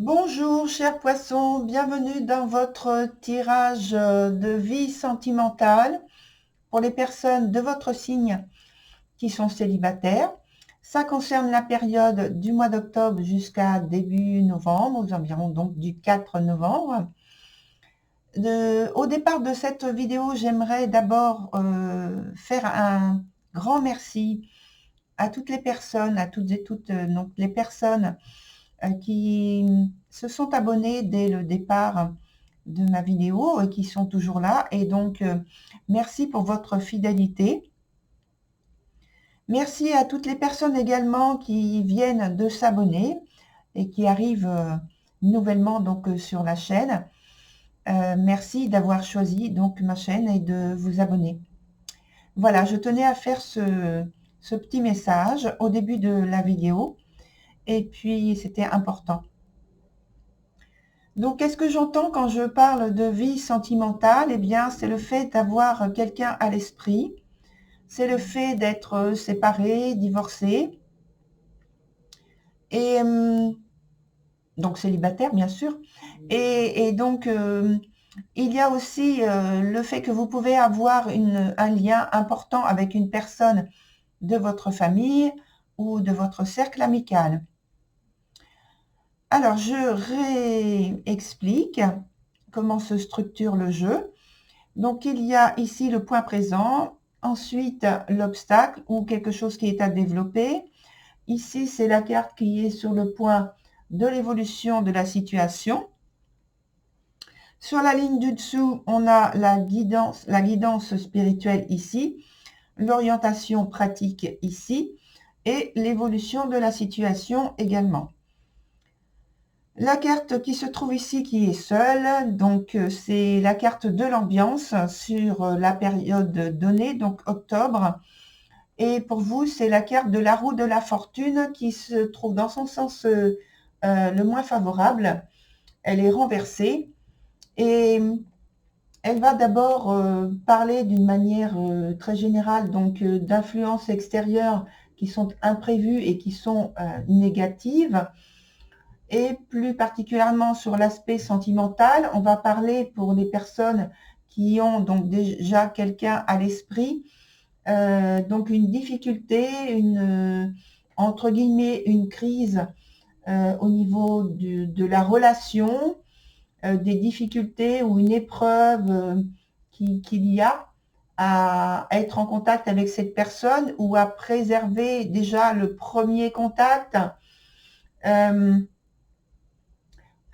Bonjour, chers poissons, bienvenue dans votre tirage de vie sentimentale pour les personnes de votre signe qui sont célibataires. Ça concerne la période du mois d'octobre jusqu'à début novembre, aux environs donc du 4 novembre. Au départ de cette vidéo, j'aimerais d'abord faire un grand merci à toutes les personnes, à toutes et toutes donc les personnes qui se sont abonnés dès le départ de ma vidéo et qui sont toujours là. Et donc, merci pour votre fidélité. Merci à toutes les personnes également qui viennent de s'abonner et qui arrivent nouvellement donc sur la chaîne. Merci d'avoir choisi donc ma chaîne et de vous abonner. Voilà, je tenais à faire ce petit message au début de la vidéo et puis c'était important. Donc, qu'est-ce que j'entends quand je parle de vie sentimentale? Eh bien, c'est le fait d'avoir quelqu'un à l'esprit, c'est le fait d'être séparé, divorcé, et donc célibataire, bien sûr. Et donc, il y a aussi le fait que vous pouvez avoir un lien important avec une personne de votre famille ou de votre cercle amical. Alors, je réexplique comment se structure le jeu. Donc, il y a ici le point présent, ensuite l'obstacle ou quelque chose qui est à développer. Ici, c'est la carte qui est sur le point de l'évolution de la situation. Sur la ligne du dessous, on a la guidance spirituelle ici, l'orientation pratique ici et l'évolution de la situation également. La carte qui se trouve ici, qui est seule, donc c'est la carte de l'ambiance sur la période donnée, donc octobre. Et pour vous, c'est la carte de la roue de la fortune qui se trouve dans son sens le moins favorable. Elle est renversée et elle va d'abord parler d'une manière très générale, donc d'influences extérieures qui sont imprévues et qui sont négatives. Et plus particulièrement sur l'aspect sentimental, on va parler pour les personnes qui ont donc déjà quelqu'un à l'esprit, donc une difficulté, entre guillemets, une crise au niveau de la relation, des difficultés ou une épreuve qu'il y a à être en contact avec cette personne ou à préserver déjà le premier contact.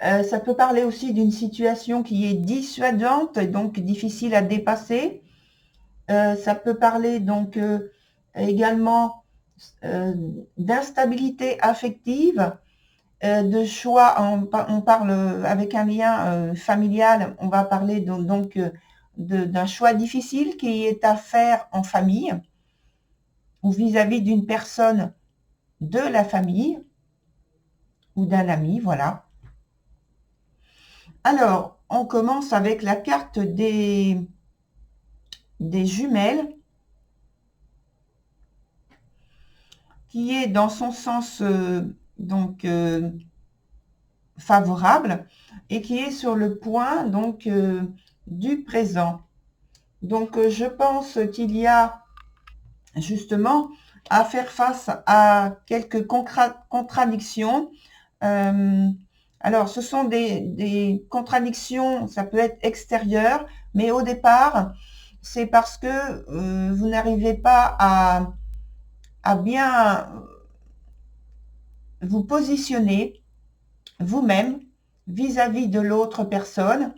Ça peut parler aussi d'une situation qui est dissuadante et donc difficile à dépasser. Ça peut parler donc également d'instabilité affective, de choix. On parle avec un lien familial, on va parler donc d'un choix difficile qui est à faire en famille ou vis-à-vis d'une personne de la famille ou d'un ami, voilà. Alors, on commence avec la carte des jumelles, qui est dans son sens donc favorable et qui est sur le point donc du présent. Donc je pense qu'il y a justement à faire face à quelques contradictions. Alors ce sont des contradictions, ça peut être extérieur, mais au départ c'est parce que vous n'arrivez pas à bien vous positionner vous-même vis-à-vis de l'autre personne,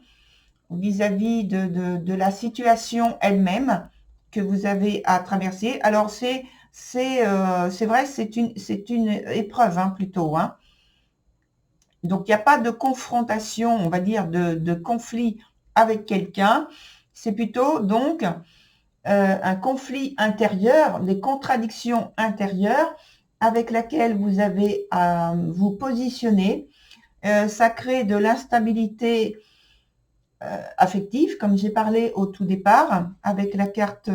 vis-à-vis de la situation elle-même que vous avez à traverser. Alors c'est vrai, c'est une épreuve hein, plutôt. Hein. Donc il n'y a pas de confrontation, on va dire, de conflit avec quelqu'un. C'est plutôt donc un conflit intérieur, des contradictions intérieures avec laquelle vous avez à vous positionner. Ça crée de l'instabilité affective, comme j'ai parlé au tout départ, avec la carte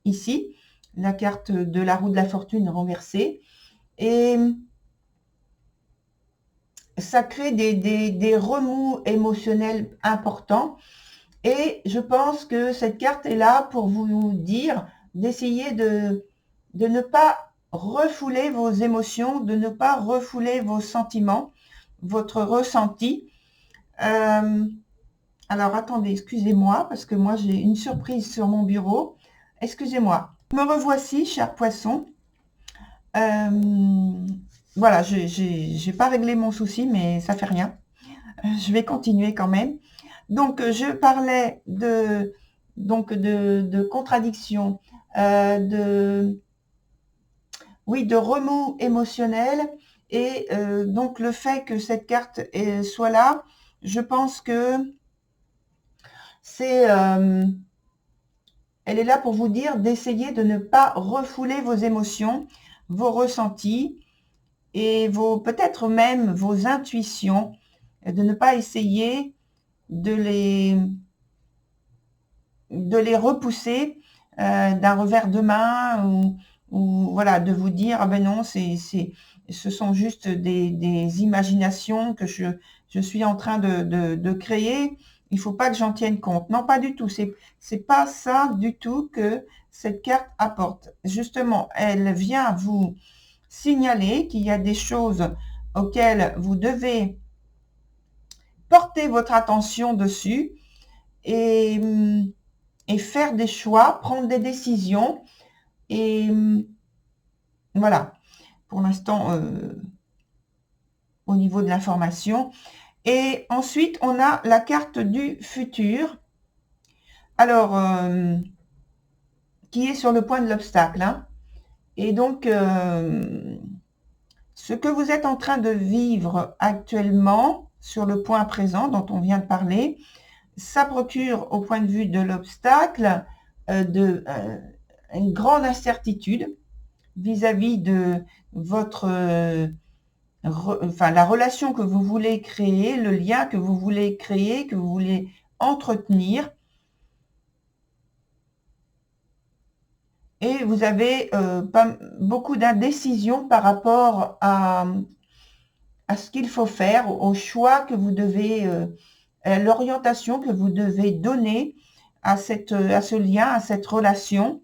ici, la carte de la roue de la fortune renversée. Et ça crée des remous émotionnels importants. Et je pense que cette carte est là pour vous dire d'essayer de ne pas refouler vos émotions, de ne pas refouler vos sentiments, votre ressenti. Alors, attendez, excusez-moi, parce que moi, j'ai une surprise sur mon bureau. Excusez-moi. Me revoici, cher poisson. Voilà, j'ai pas réglé mon souci, mais ça fait rien. Je vais continuer quand même. Donc, je parlais de contradiction, oui, de remous émotionnel. Et donc, le fait que cette carte soit là, je pense que c'est, elle est là pour vous dire d'essayer de ne pas refouler vos émotions, vos ressentis et peut-être même vos intuitions, de ne pas essayer de les repousser d'un revers de main ou voilà, de vous dire ah ben non, ce sont juste des imaginations que je suis en train de créer. Il faut pas que j'en tienne compte. Non, pas du tout. C'est pas ça du tout que cette carte apporte. Justement, elle vient vous signaler qu'il y a des choses auxquelles vous devez porter votre attention dessus et faire des choix, prendre des décisions. Et voilà, pour l'instant, au niveau de l'information. Et ensuite, on a la carte du futur. Alors, qui est sur le point de l'obstacle. Hein. Et donc, ce que vous êtes en train de vivre actuellement sur le point présent dont on vient de parler, ça procure au point de vue de l'obstacle une grande incertitude vis-à-vis de votre, la relation que vous voulez créer, le lien que vous voulez créer, que vous voulez entretenir. Et vous avez pas, beaucoup d'indécision par rapport à ce qu'il faut faire, au choix que vous devez, à l'orientation que vous devez donner à ce lien, à cette relation.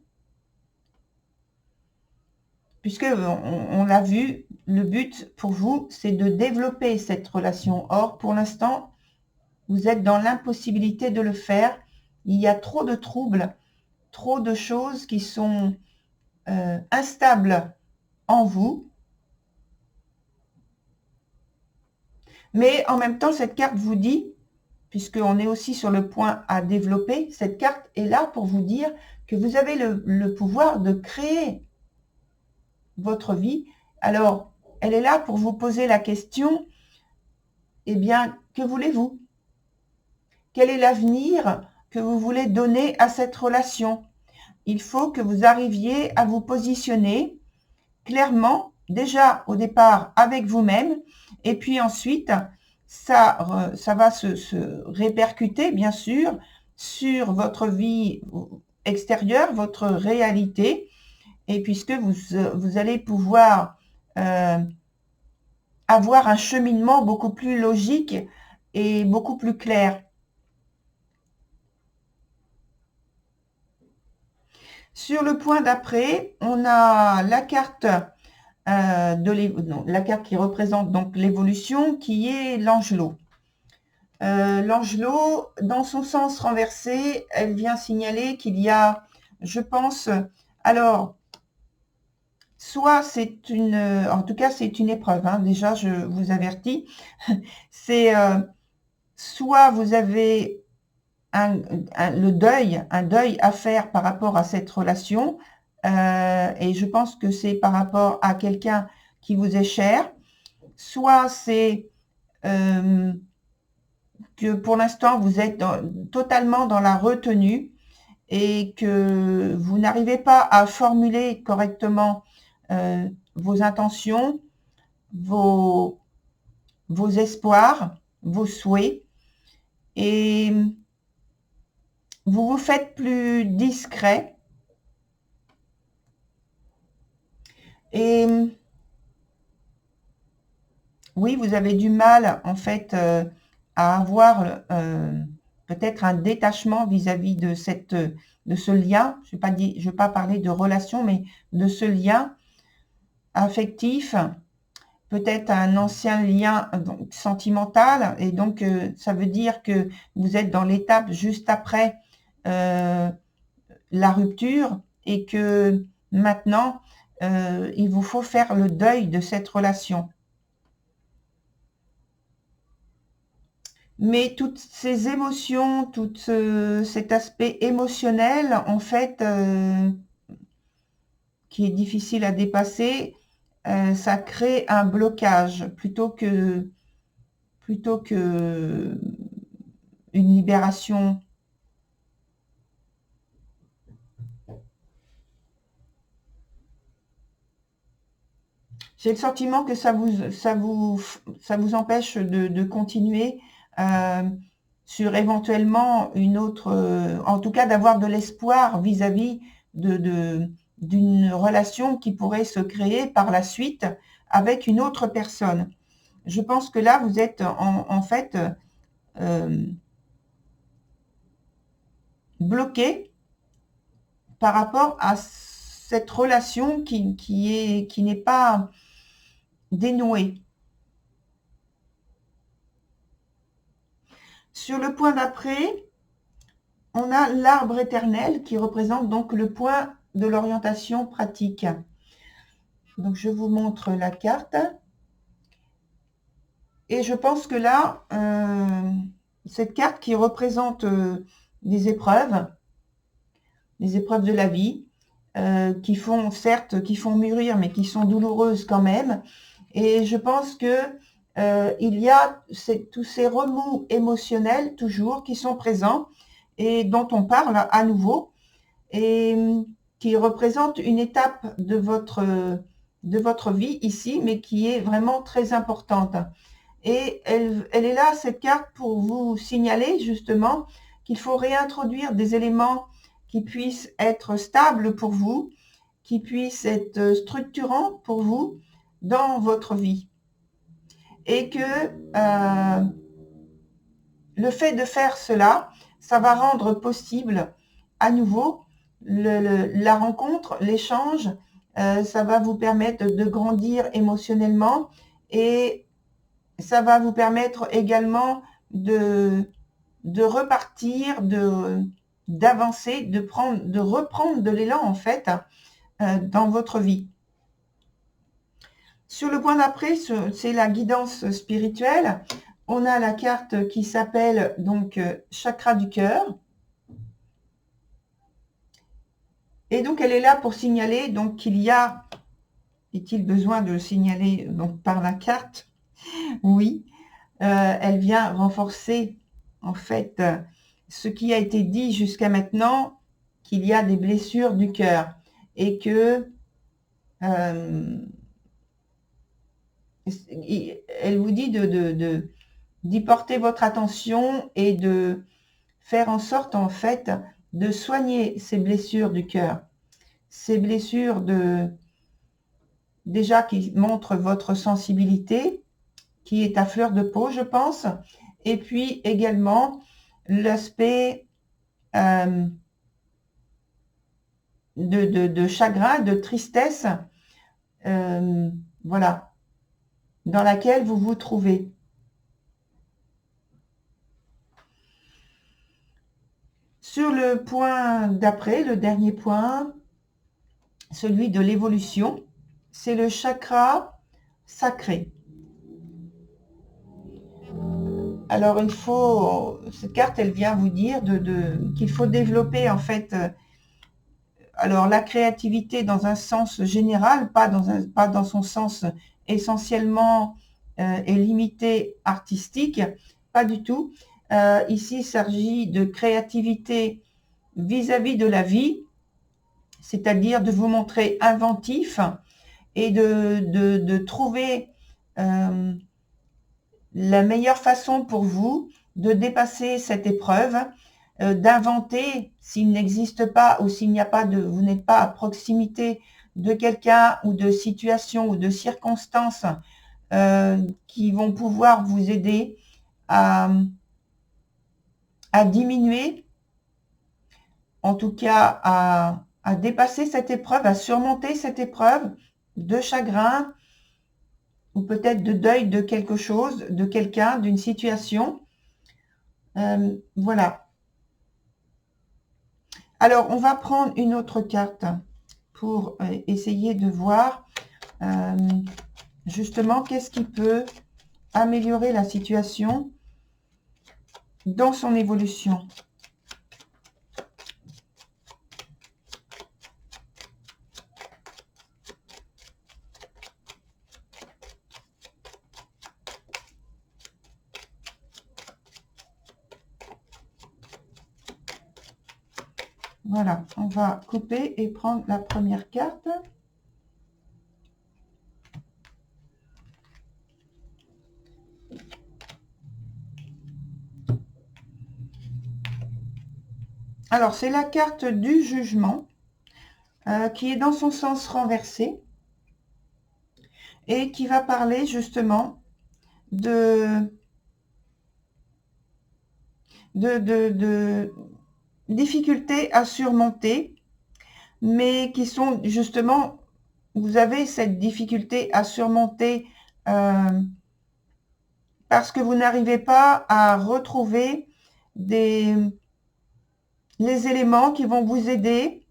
Puisque on l'a vu, le but pour vous, c'est de développer cette relation. Or, pour l'instant, vous êtes dans l'impossibilité de le faire. Il y a trop de troubles, trop de choses qui sont instables en vous. Mais en même temps, cette carte vous dit, puisqu'on est aussi sur le point à développer, cette carte est là pour vous dire que vous avez le pouvoir de créer votre vie. Alors, elle est là pour vous poser la question, eh bien, que voulez-vous? Quel est l'avenir que vous voulez donner à cette relation? Il faut que vous arriviez à vous positionner clairement, déjà au départ avec vous-même, et puis ensuite, ça va se répercuter, bien sûr, sur votre vie extérieure, votre réalité, et puisque vous allez pouvoir avoir un cheminement beaucoup plus logique et beaucoup plus clair. Sur le point d'après, on a la carte la carte qui représente donc l'évolution, qui est l'angelot. L'angelot, dans son sens renversé, elle vient signaler qu'il y a, je pense, alors, soit c'est en tout cas c'est une épreuve, hein, déjà je vous avertis, c'est soit vous avez un deuil à faire par rapport à cette relation, et je pense que c'est par rapport à quelqu'un qui vous est cher, soit c'est que pour l'instant vous êtes totalement dans la retenue et que vous n'arrivez pas à formuler correctement vos intentions, vos espoirs, vos souhaits, et vous vous faites plus discret. Et oui, vous avez du mal, en fait, à avoir peut-être un détachement vis-à-vis de ce lien. Je ne vais pas parler de relation, mais de ce lien affectif, peut-être un ancien lien donc, sentimental. Et donc, ça veut dire que vous êtes dans l'étape juste après la rupture et que maintenant, il vous faut faire le deuil de cette relation. Mais toutes ces émotions, tout cet aspect émotionnel, en fait, qui est difficile à dépasser, ça crée un blocage plutôt que une libération. J'ai le sentiment que ça vous empêche de continuer sur éventuellement une autre, en tout cas d'avoir de l'espoir vis-à-vis d'une relation qui pourrait se créer par la suite avec une autre personne. Je pense que là, vous êtes en fait bloqué par rapport à cette relation qui n'est pas dénouée. Sur le point d'après, on a l'arbre éternel qui représente donc le point de l'orientation pratique. Donc je vous montre la carte. Et je pense que là, cette carte qui représente des épreuves de la vie, qui font certes, qui font mûrir, mais qui sont douloureuses quand même. Et je pense que il y a tous ces remous émotionnels toujours qui sont présents et dont on parle à nouveau et qui représentent une étape de votre vie ici, mais qui est vraiment très importante. Et elle est là, cette carte, pour vous signaler justement qu'il faut réintroduire des éléments qui puissent être stables pour vous, qui puissent être structurants pour vous dans votre vie. Et que le fait de faire cela, ça va rendre possible à nouveau la rencontre, l'échange, ça va vous permettre de grandir émotionnellement et ça va vous permettre également de repartir, d'avancer, de reprendre de l'élan en fait dans votre vie. Sur le point d'après, c'est la guidance spirituelle. On a la carte qui s'appelle donc chakra du cœur. Et donc elle est là pour signaler donc qu'il y a, est-il besoin de le signaler donc par la carte? Oui, elle vient renforcer en fait ce qui a été dit jusqu'à maintenant, qu'il y a des blessures du cœur et que elle vous dit d'y porter votre attention et de faire en sorte en fait de soigner ces blessures du cœur, ces blessures déjà qui montrent votre sensibilité, qui est à fleur de peau, je pense, et puis également l'aspect de chagrin, de tristesse, voilà, dans laquelle vous vous trouvez. Sur le point d'après, le dernier point, celui de l'évolution, c'est le chakra sacré. Alors cette carte, elle vient vous dire qu'il faut développer en fait, alors la créativité dans un sens général, pas dans son sens essentiellement et limité artistique, pas du tout. Ici, il s'agit de créativité vis-à-vis de la vie, c'est-à-dire de vous montrer inventif et de trouver la meilleure façon pour vous de dépasser cette épreuve, d'inventer s'il n'existe pas ou s'il n'y a pas vous n'êtes pas à proximité de quelqu'un ou de situation ou de circonstances qui vont pouvoir vous aider à diminuer, en tout cas à dépasser cette épreuve, à surmonter cette épreuve de chagrin ou peut-être de deuil de quelque chose, de quelqu'un, d'une situation. Voilà. Alors, on va prendre une autre carte pour essayer de voir justement qu'est-ce qui peut améliorer la situation dans son évolution. Voilà, on va couper et prendre la première carte. Alors, c'est la carte du jugement qui est dans son sens renversé et qui va parler justement de difficultés à surmonter, mais qui sont justement, vous avez cette difficulté à surmonter parce que vous n'arrivez pas à retrouver les éléments qui vont vous aider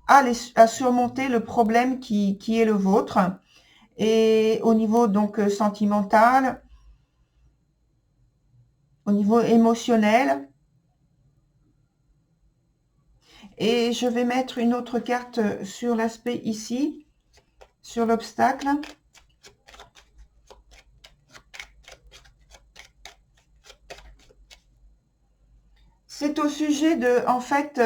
à surmonter le problème qui est le vôtre. Et au niveau donc sentimental, au niveau émotionnel. Et je vais mettre une autre carte sur l'aspect ici, sur l'obstacle. C'est au sujet de, en fait,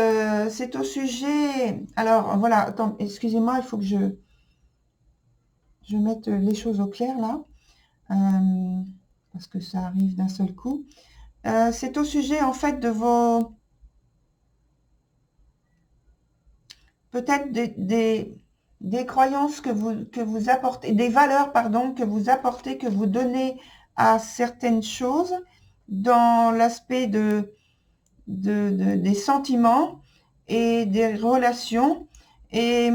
c'est au sujet, alors voilà, attends, excusez-moi, il faut que je mette les choses au clair là, parce que ça arrive d'un seul coup. C'est au sujet en fait de vos, peut-être des croyances que vous apportez, des valeurs, pardon, que vous apportez, que vous donnez à certaines choses dans l'aspect des sentiments et des relations. Et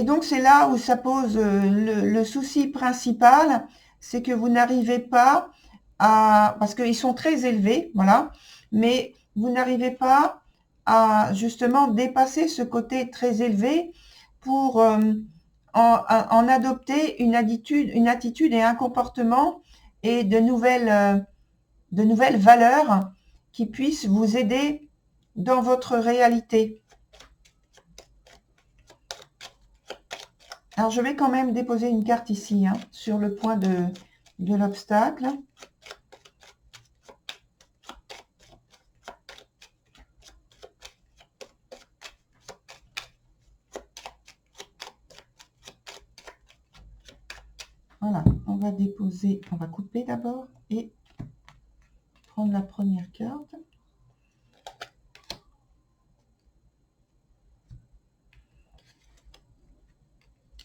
donc, c'est là où ça pose le souci principal, c'est que vous n'arrivez pas à, parce qu'ils sont très élevés, voilà, mais vous n'arrivez pas à justement dépasser ce côté très élevé pour en adopter une attitude et un comportement et de nouvelles valeurs qui puissent vous aider dans votre réalité. Alors, je vais quand même déposer une carte ici, hein, sur le point de l'obstacle. Voilà, on va déposer, on va couper d'abord et prendre la première carte.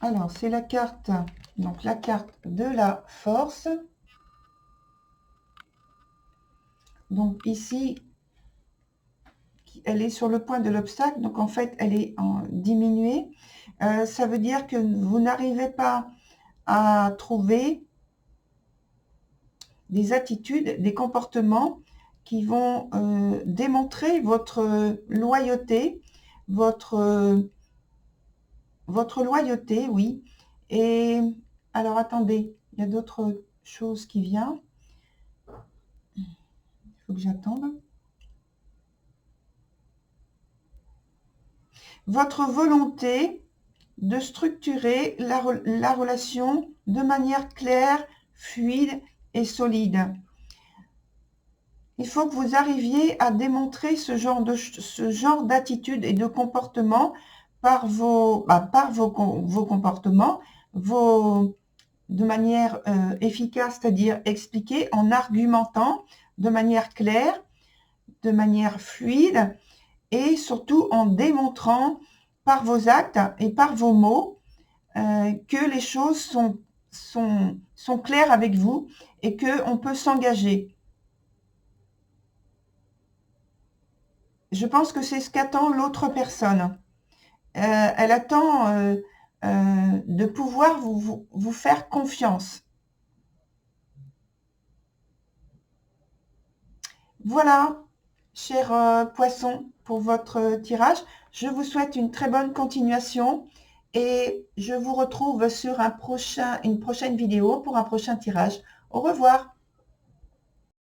Alors, c'est la carte, donc la carte de la force. Donc ici, elle est sur le point de l'obstacle, donc en fait, elle est en diminuée. Ça veut dire que vous n'arrivez pas à trouver des attitudes, des comportements qui vont démontrer votre loyauté, votre loyauté, oui. Et alors, attendez, il y a d'autres choses qui viennent. Il faut que j'attende. Votre volonté de structurer la relation de manière claire, fluide et solide. Il faut que vous arriviez à démontrer ce genre d'attitude et de comportement par vos comportements, de manière efficace, c'est-à-dire expliquer en argumentant de manière claire, de manière fluide et surtout en démontrant par vos actes et par vos mots que les choses sont claires avec vous et qu'on peut s'engager. Je pense que c'est ce qu'attend l'autre personne. Elle attend de pouvoir vous faire confiance. Voilà, chers poissons, pour votre tirage. Je vous souhaite une très bonne continuation et je vous retrouve sur une prochaine vidéo pour un prochain tirage. Au revoir.